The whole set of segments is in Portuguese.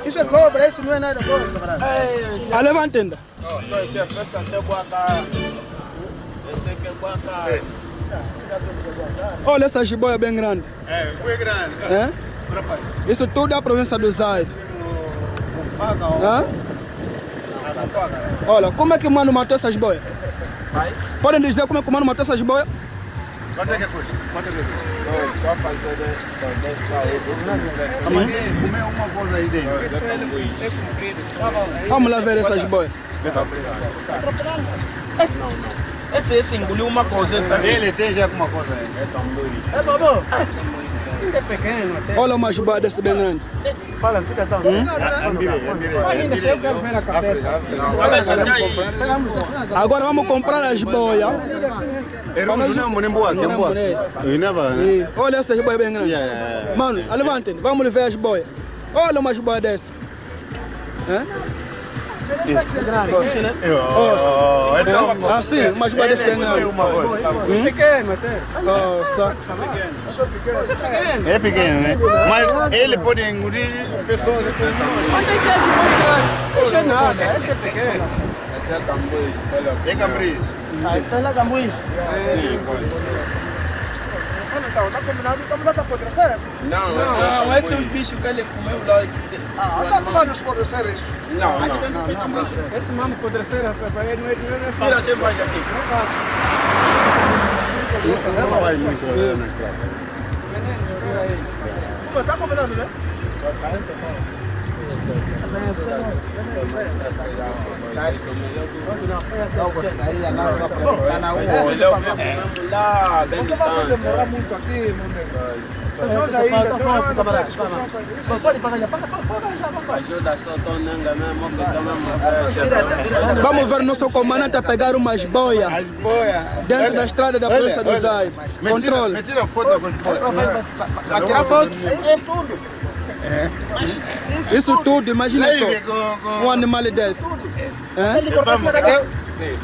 Isso é cobra, isso não é nada coisa, camarada. Levanta. Não, chefe, essa até boa cara. Esse aqui é boa cara. Olha essa jiboia bem grande. Muito grande. É? Isso tudo é a província do Zai. Olha, como é que o mano matou essas boias? Podem dizer como é que o mano matou essas boias? Quanto é que custa? Vai fazer 10 para Comer uma coisa aí dentro. Vamos lá ver essas boias. Esse engoliu uma coisa. Ele tem já alguma coisa aí. É bom. É pequeno até. Olha uma jiboia desse bem grande. Fala, fica tão sério. Ainda se eu quero ver a cabeça. Agora vamos comprar as boias. Olha essa jiboia bem grande. Mano, levantem, vamos ver as boias. Olha uma jiboia dessa. Assim, uma jiboia dessa bem grande. Pequeno até. É pequeno, né? Mas ele pode engolir pessoas. Quanto é que é jiboia? Isso é nada, esse é pequeno. Esse é cambuíche. É cambuíche. Está lá cambuíche? Sim, Então, está combinado, estamos lá para apodrecer. Não, esses são os bichos que ele comeu lá. Não vamos apodrecer isso. Não. Aqui dentro tem cambuíche. Esse mamo apodrecer, não é Tira você mais aqui. Isso não vai muito na estrada. Está combinado, né? Você vai se demorar muito aqui, meu amigo. Nós ainda pode pagar já. Ajuda só tonanga mesmo, Vamos ver nosso comandante a pegar umas boias dentro da estrada da Província do Zai. Controle. Me tira foto com as boias. Vai tirar foto? Isso tudo. Isso tudo, imagina só. Um animal desse. Ele cortou essa cabeça? Sim.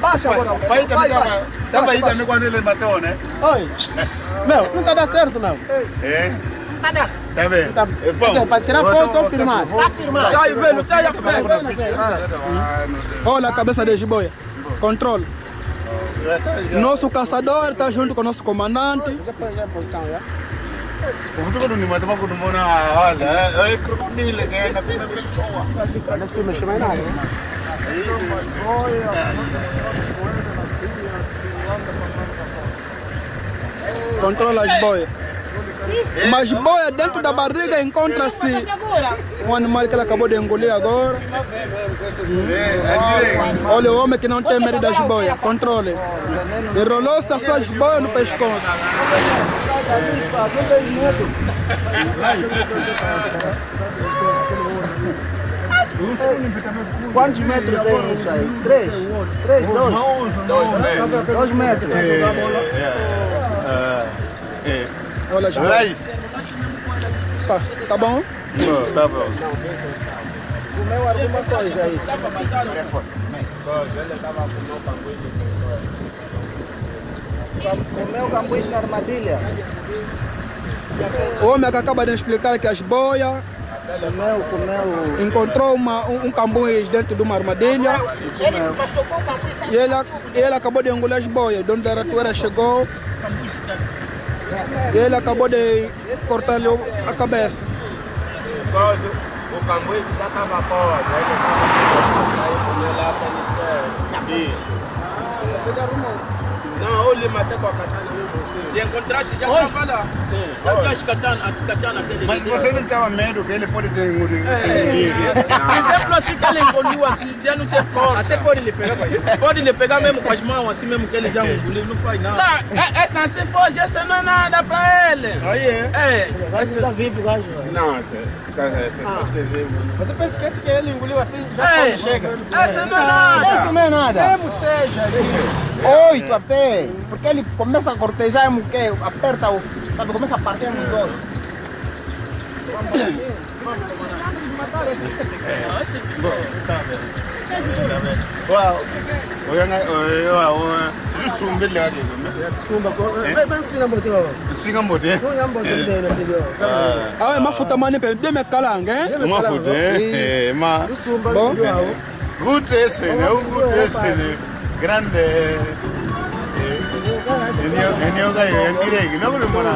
Baixa agora. Pai estava aí também quando ele bateu, né? Oi. Não está dando certo, não. É? Tá bem. Para tirar foto ou filmar? Está filmado. Sai, velho, sai. Olha a cabeça de jiboia. Controle. Nosso caçador está junto com o nosso comandante. O futuro não mata quando não olha, é crocodilo que é na pessoa. Não se mexe mais nada. Controla as boias. Mas boia dentro da barriga encontra-se um animal que ele acabou de engolir agora. Olha o homem que não tem medo das boias. Controle. Enrolou-se as suas boias no pescoço. Quantos metros tem isso aí? 3, 2 metros. Olha as boias. Tá bom? Tá bom. Comeu alguma coisa aí? Comeu cambuíche na armadilha? O homem que acaba de explicar que as boias encontrou um cambuíche dentro de uma armadilha e ele acabou de engolir as boias. Dono da ratoeira chegou e ele acabou de cortar-lhe a cabeça. O cambuíche já estava fora. Ele saiu comer lá para bicho. Não, ele matou com a katana mesmo. E encontraste já estava lá. Sim. Até as katana dele. Mas você não estava medo que ele pode ter engolido? Por exemplo, assim que ele engoliu, assim, já não tem força. Até pode lhe pegar. Pode lhe pegar mesmo com as mãos, assim mesmo que ele já engoliu, não faz nada. Tá, essa se foge, essa não é nada para ele. Aí é? Esse tá vivo, gajo. Não, você vivo. Mas eu penso que esse que ele engoliu assim já pode chega. Essa não é nada. Esse não é nada. Mesmo seja. 8 até. Porque ele começa a cortejar o que? Aperta o. Sabe, começa a partir nos ossos. Wow. Sumbe lagi. Sumba ko. Sina mbote baba. Singa mbote. Singa mbote bene sindio. Ah, mafuta mani pe de mekalang Mafuta ma. Sumba sindio awo. Good essere, grande. Enio ga direi, no me mona.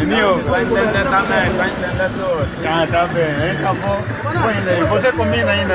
Enio. Vai entender também, vai entender tudo. Ah, tá bem. Acabou. Você combina ainda,